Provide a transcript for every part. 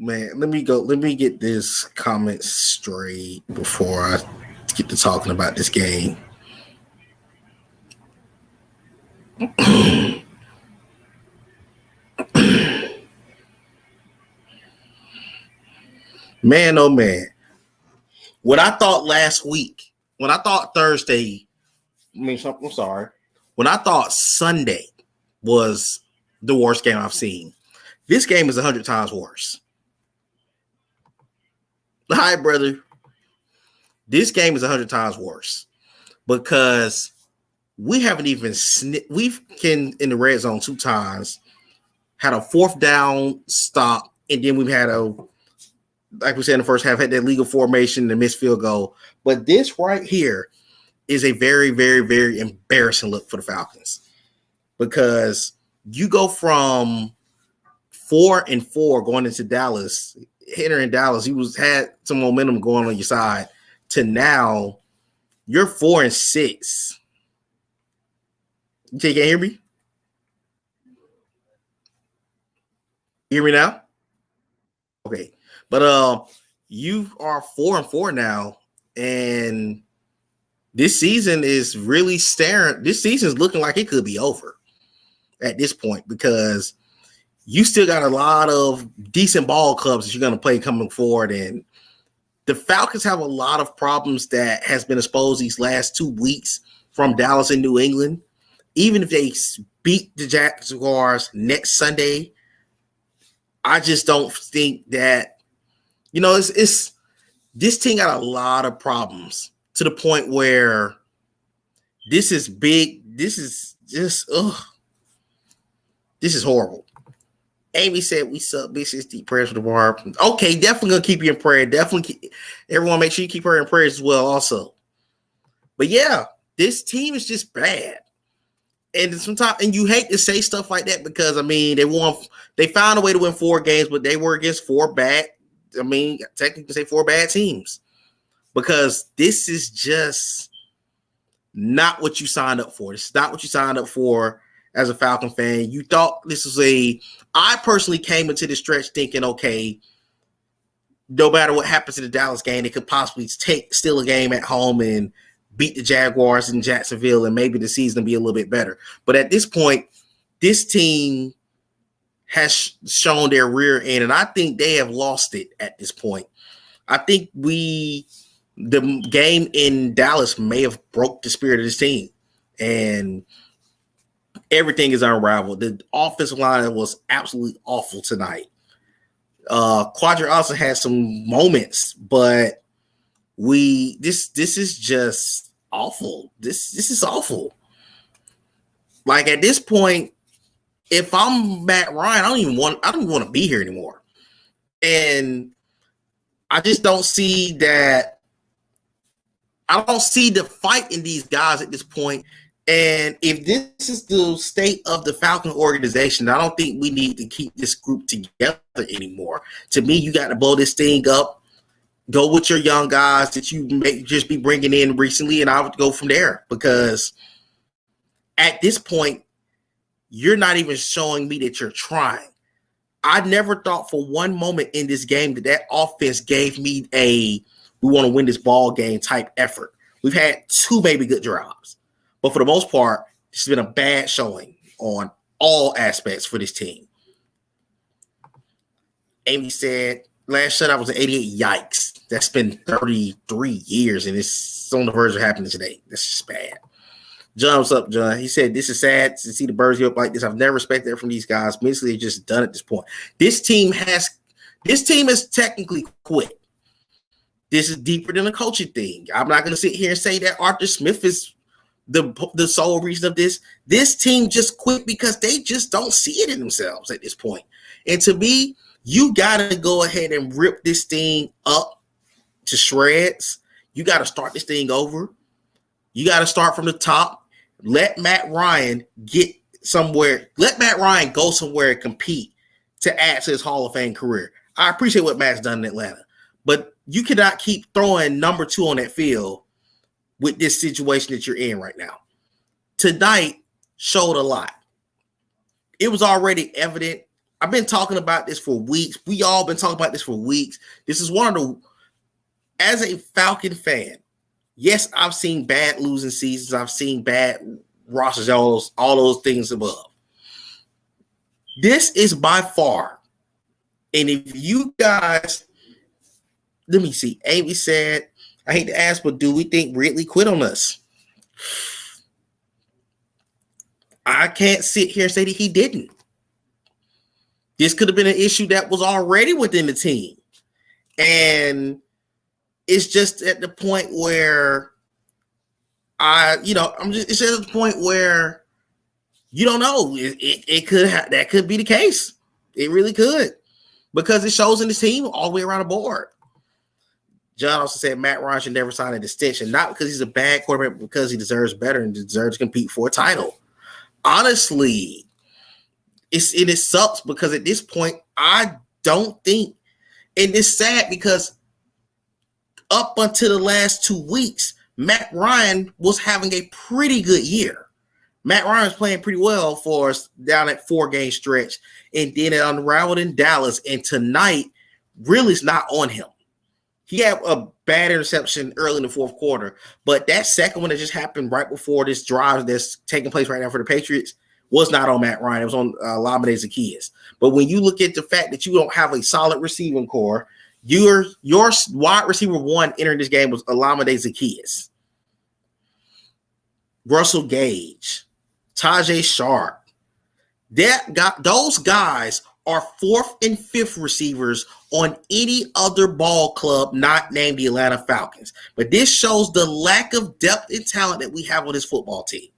Man, let me go. Let me get this comment straight before I get to talking about this game. Man, oh man. What I thought last week, when I thought Thursday, I'm sorry. When I thought Sunday was the worst game I've seen, this game is 100 times worse. Hi, brother. This game is 100 times worse because we haven't even we've been in the red zone 2 times, had a 4th down stop, and then we've had like we said in the first half, had that legal formation and missed field goal. But this right here is a very, very, very embarrassing look for the Falcons because you go from 4-4 going into Dallas, entering Dallas, you had some momentum going on your side, to now you're 4-6. You can't hear me? You hear me now? Okay. But you are 4-4 now, and this season is really staring. This season is looking like it could be over at this point because you still got a lot of decent ball clubs that you're going to play coming forward, and the Falcons have a lot of problems that has been exposed these last 2 weeks from Dallas and New England. Even if they beat the Jaguars next Sunday, I just don't think that. It's this team got a lot of problems to the point where this is big. This is just, this is horrible. Amy said, we suck, bitches, deep prayers for the bar. Okay, definitely going to keep you in prayer. Everyone make sure you keep her in prayers as well also. But yeah, this team is just bad. And sometimes, and you hate to say stuff like that because, they found a way to win 4 games, but they were against 4 bad. Technically say 4 bad teams because this is just not what you signed up for. It's not what you signed up for as a Falcon fan. You thought this was I personally came into the stretch thinking, okay, no matter what happens in the Dallas game, they could possibly steal a game at home and beat the Jaguars in Jacksonville, and maybe the season will be a little bit better. But at this point, this team has shown their rear end, and I think they have lost it at this point. I think the game in Dallas may have broke the spirit of this team, and everything is unraveled. The offensive line was absolutely awful tonight. Quadri also had some moments, but this is just awful. This is awful. Like at this point, if I'm Matt Ryan, I don't even want to be here anymore. And I just don't see that. I don't see the fight in these guys at this point. And if this is the state of the Falcon organization, I don't think we need to keep this group together anymore. To me, you got to blow this thing up. Go with your young guys that you may just be bringing in recently, and I would go from there because at this point, you're not even showing me that you're trying. I never thought for one moment in this game that offense gave me we want to win this ball game type effort. We've had 2 maybe good drives, but for the most part, this has been a bad showing on all aspects for this team. Amy said, last shutout was an 88. Yikes. That's been 33 years, and it's on the verge of happening today. That's just bad. John, what's up, John? He said, this is sad to see the birds get up like this. I've never expected that from these guys. Basically, they're just done at this point. This team has technically quit. This is deeper than a coaching thing. I'm not going to sit here and say that Arthur Smith is the sole reason of this. This team just quit because they just don't see it in themselves at this point. And to me, you got to go ahead and rip this thing up to shreds. You got to start this thing over. You got to start from the top. Let Matt Ryan get somewhere. Let Matt Ryan go somewhere and compete to add to his Hall of Fame career. I appreciate what Matt's done in Atlanta, but you cannot keep throwing number 2 on that field with this situation that you're in right now. Tonight showed a lot. It was already evident I've been talking about this for weeks. We all been talking about this for weeks. This is one of the, as a Falcon fan, yes, I've seen bad losing seasons. I've seen bad rosters, all those things above. This is by far, and if you guys, let me see. Amy said, I hate to ask, but do we think Ridley quit on us? I can't sit here and say that he didn't. This could have been an issue that was already within the team. And it's just at the point where it's at the point where you don't know. It could that could be the case. It really could. Because it shows in the team all the way around the board. John also said Matt Ryan should never sign an extension, not because he's a bad quarterback, but because he deserves better and deserves to compete for a title. Honestly, it sucks because at this point, I don't think, and it's sad because up until the last 2 weeks, Matt Ryan was having a pretty good year. Matt Ryan was playing pretty well for us down at 4-game stretch, and then it unraveled in Dallas. And tonight, really is not on him. He had a bad interception early in the fourth quarter, but that second one that just happened right before this drive that's taking place right now for the Patriots was not on Matt Ryan. It was on Olamide Zaccheaus. But when you look at the fact that you don't have a solid receiving core, your wide receiver one entering this game was Olamide Zaccheaus, Russell Gage, Tajay Sharp. Those guys are 4th and 5th receivers on any other ball club not named the Atlanta Falcons. But this shows the lack of depth and talent that we have on this football team.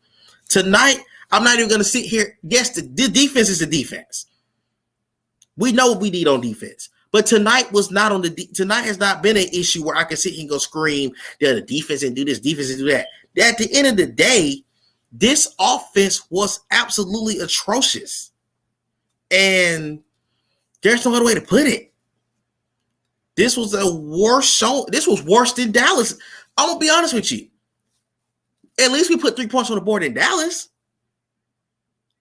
Tonight, I'm not even going to sit here. Yes, the defense is the defense. We know what we need on defense. But tonight was not on tonight has not been an issue where I can sit here and go scream that the defense didn't do this, defense didn't do that. At the end of the day, this offense was absolutely atrocious. And there's no other way to put it. This was a worse show. This was worse than Dallas. I'm going to be honest with you. At least we put 3 points on the board in Dallas.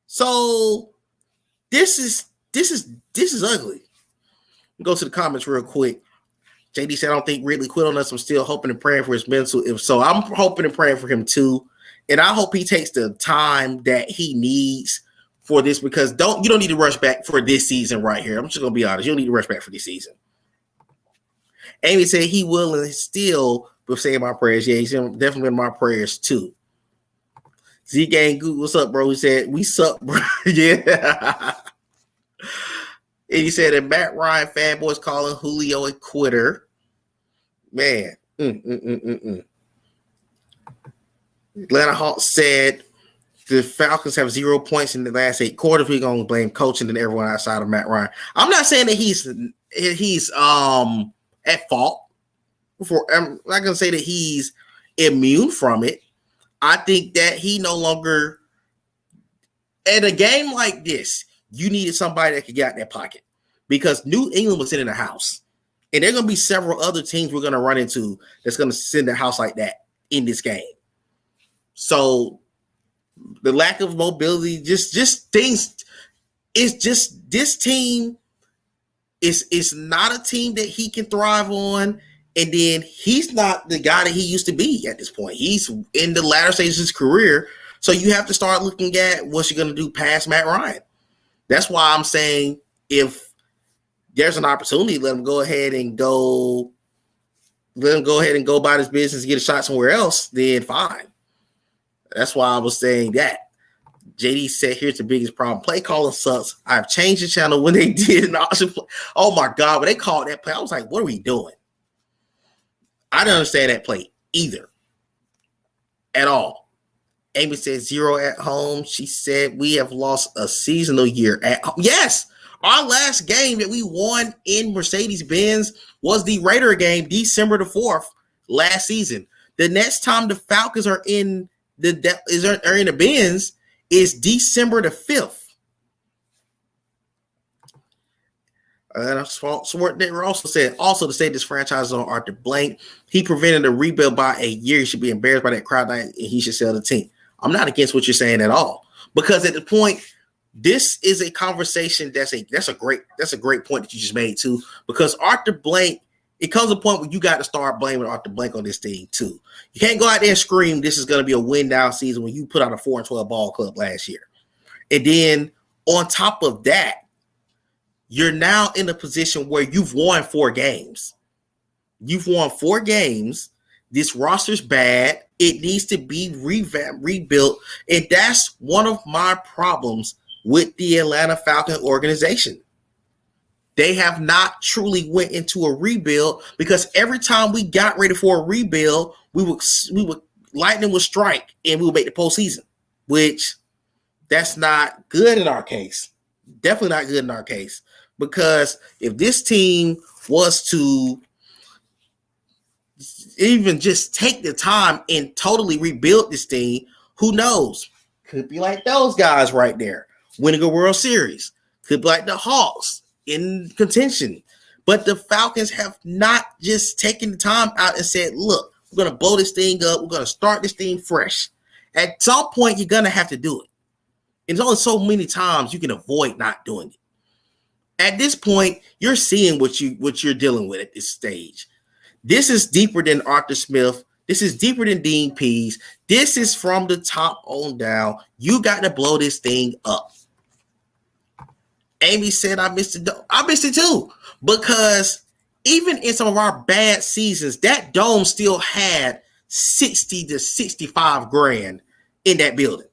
So this is ugly. Go to the comments real quick. JD said, I don't think Ridley quit on us. I'm still hoping and praying for his mental. If so, I'm hoping and praying for him too. And I hope he takes the time that he needs for this, because you don't need to rush back for this season right here. I'm just going to be honest. You don't need to rush back for this season. Amy said he will, and still will say my prayers. Yeah, he's definitely in my prayers too. Z-Gang, what's up, bro? He said, we suck, bro. Yeah. And he said that Matt Ryan fanboys calling Julio a quitter. Man. Atlanta Hawk said the Falcons have 0 points in the last 8 quarters. We're going to blame coaching and everyone outside of Matt Ryan. I'm not saying that he's at fault. I'm not going to say that he's immune from it. I think that he no longer, in a game like this, you needed somebody that could get out in their pocket, because New England was sitting in the house. And there are going to be several other teams we're going to run into that's going to sit in the house like that in this game. So the lack of mobility, just things, it's just this team is not a team that he can thrive on. And then he's not the guy that he used to be at this point. He's in the latter stages of his career. So you have to start looking at what you're going to do past Matt Ryan. That's why I'm saying if there's an opportunity, let him go ahead and go about his business and get a shot somewhere else, then fine. That's why I was saying that. JD said, here's the biggest problem. Play calling sucks. I've changed the channel when they did an option play. Oh my God, when they called that play, I was like, what are we doing? I didn't understand that play either. At all. Amy said 0 at home. She said we have lost a seasonal year at home. Yes, our last game that we won in Mercedes-Benz was the Raider game, December the 4th, last season. The next time the Falcons are in the Benz is December the 5th. And Schwarzenegger also said, to say this franchise is on Arthur Blank. He prevented a rebuild by a year. He should be embarrassed by that crowd, and he should sell the team. I'm not against what you're saying at all. Because at the point, this is a conversation that's a great point that you just made too, because Arthur Blank, it comes a point where you got to start blaming Arthur Blank on this thing too. You can't go out there and scream this is going to be a win now season when you put out a 4-12 ball club last year. And then on top of that, you're now in a position where you've won 4 games. You've won 4 games. This roster's bad. It needs to be revamped, rebuilt. And that's one of my problems with the Atlanta Falcons organization. They have not truly went into a rebuild, because every time we got ready for a rebuild, we would lightning would strike and we would make the postseason, which that's not good in our case. Definitely not good in our case, because if this team was to even just take the time and totally rebuild this thing, who knows? Could be like those guys right there, winning a World Series. Could be like the Hawks in contention. But the Falcons have not just taken the time out and said, look, we're going to blow this thing up. We're going to start this thing fresh. At some point, you're going to have to do it. And there's only so many times you can avoid not doing it. At this point, you're seeing what you're dealing with at this stage. This is deeper than Arthur Smith. This is deeper than Dean Pease. This is from the top on down. You got to blow this thing up. Amy said, I missed it. I missed it too, because even in some of our bad seasons, that dome still had 60 to 65 grand in that building.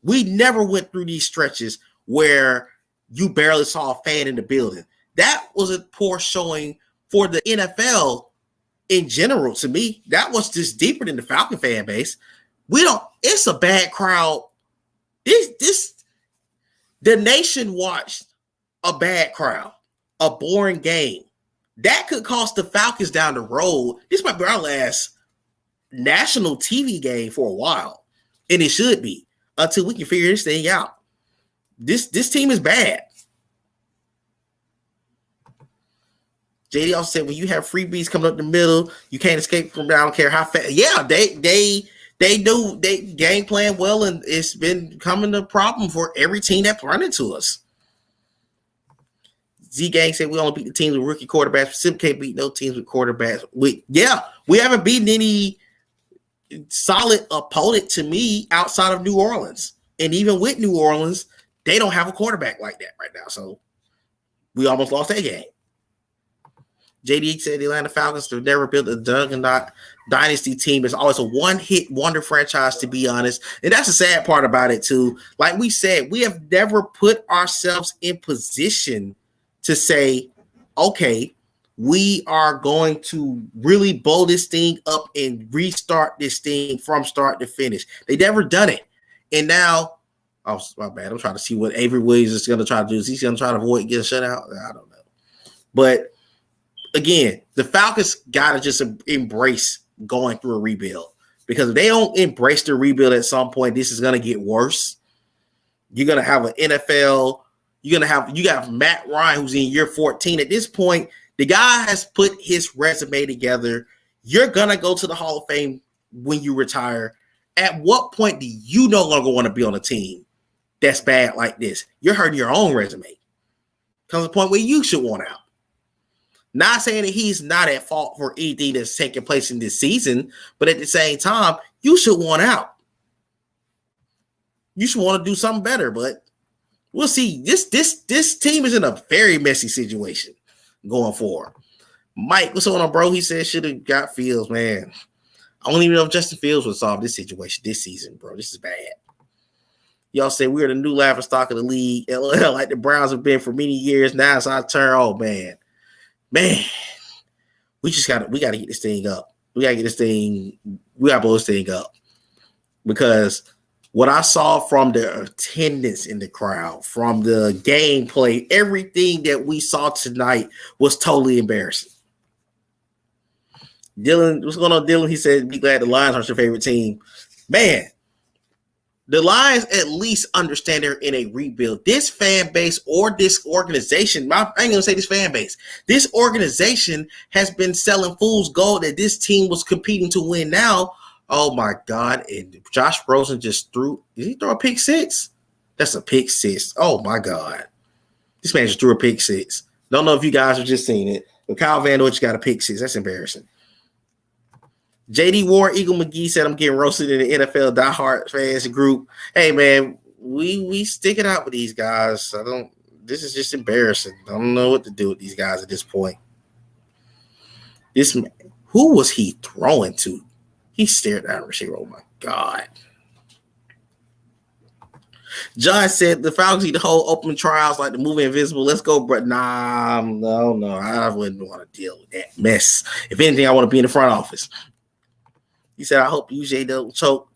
We never went through these stretches where you barely saw a fan in the building. That was a poor showing for the NFL in general. To me, that was just deeper than the Falcon fan base. It's a bad crowd. The nation watched a bad crowd, a boring game. That could cost the Falcons down the road. This might be our last national TV game for a while, and it should be, until we can figure this thing out. This team is bad. JD also said, when you have freebies coming up the middle, you can't escape from them. I don't care how fast. Yeah, they do they game plan well, and it's been becoming a problem for every team that's run into us. Z Gang said we only beat the teams with rookie quarterbacks. We simply can't beat no teams with quarterbacks. We haven't beaten any solid opponent to me outside of New Orleans. And even with New Orleans, they don't have a quarterback like that right now. So we almost lost that game. JD said the Atlanta Falcons have never built a juggernaut dynasty team. It's always a one-hit wonder franchise, to be honest. And that's the sad part about it, too. Like we said, we have never put ourselves in position to say, okay, we are going to really blow this thing up and restart this thing from start to finish. They never done it. And now, oh, my bad. I'm trying to see what Avery Williams is going to try to do. Is he going to try to avoid getting shut out? I don't know. But again, the Falcons got to just embrace going through a rebuild, because if they don't embrace the rebuild at some point, this is going to get worse. You're going to have an NFL. You got Matt Ryan, who's in year 14. At this point, the guy has put his resume together. You're going to go to the Hall of Fame when you retire. At what point do you no longer want to be on a team that's bad like this? You're hurting your own resume. Comes a point where you should want out. Not saying that he's not at fault for anything that's taking place in this season, but at the same time, you should want out. You should want to do something better, but we'll see. This team is in a very messy situation going forward. Mike, what's going on, bro? He said should have got Fields, man. I don't even know if Justin Fields would solve this situation this season, bro. This is bad. Y'all say we're the new laughing stock of the league. LOL, like the Browns have been for many years now. It's our turn. Oh, man, we got to get this thing up. We got to blow this thing up, because what I saw from the attendance in the crowd, from the gameplay, everything that we saw tonight was totally embarrassing. Dylan, what's going on, Dylan? He said, be glad the Lions aren't your favorite team. Man, the Lions at least understand they're in a rebuild. This fan base or this organization, I ain't going to say this fan base, this organization has been selling fool's gold that this team was competing to win now. Oh, my God. And Josh Rosen just did he throw a pick six? That's a pick six. Oh my God. This man just threw a pick six. Don't know if you guys have just seen it, but Kyle Van Noy got a pick six. That's embarrassing. JD Warren, Eagle McGee said, I'm getting roasted in the NFL diehard fans group. Hey man, we stick it out with these guys. This is just embarrassing. I don't know what to do with these guys at this point. This man, who was he throwing to? He stared down receiver. Oh my God. John said the Falcons need to hold open trials like the movie Invisible. Let's go, bro. Nah, no. I wouldn't want to deal with that mess. If anything, I want to be in the front office. He said, I hope UJ don't choke.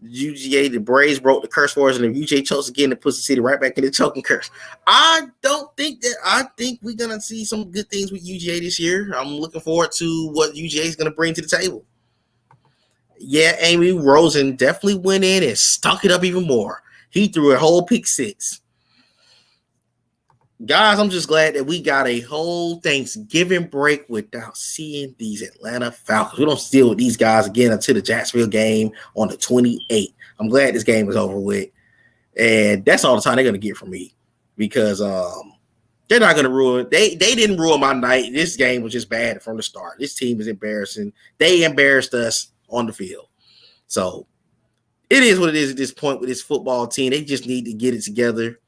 UGA, the Braves broke the curse words, and if UJ chokes again, it puts the city right back in the choking curse. I don't think that. I think we're going to see some good things with UGA this year. I'm looking forward to what UGA is going to bring to the table. Yeah, Amy Rosen definitely went in and stuck it up even more. He threw a whole pick six. Guys, I'm just glad that we got a whole Thanksgiving break without seeing these Atlanta Falcons. We don't deal with these guys again until the Jacksonville game on the 28th. I'm glad this game is over with. And that's all the time they're going to get from me because they're not going to ruin. They didn't ruin my night. This game was just bad from the start. This team is embarrassing. They embarrassed us on the field. So it is what it is at this point with this football team. They just need to get it together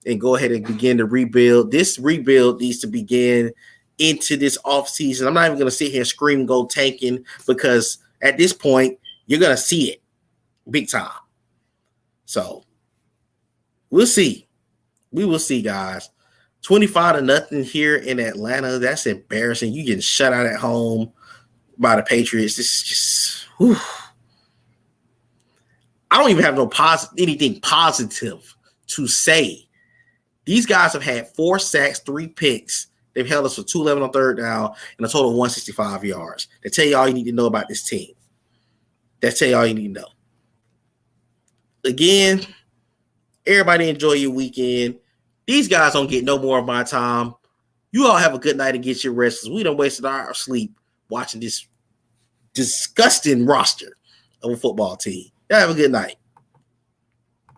and go ahead and begin to rebuild. This rebuild needs to begin into this offseason. I'm not even going to sit here and scream go tanking because at this point, you're going to see it big time. So we'll see. We will see, guys. 25-0 here in Atlanta. That's embarrassing. You getting shut out at home by the Patriots. This is just whew. I don't even have anything positive to say. These guys have had 4 sacks, 3 picks. They've held us for 211 on third down and a total of 165 yards. They tell you all you need to know about this team. That's tell you all you need to know. Again, everybody enjoy your weekend. These guys don't get no more of my time. You all have a good night and get your rest because we done wasted our sleep watching this disgusting roster of a football team. Y'all have a good night.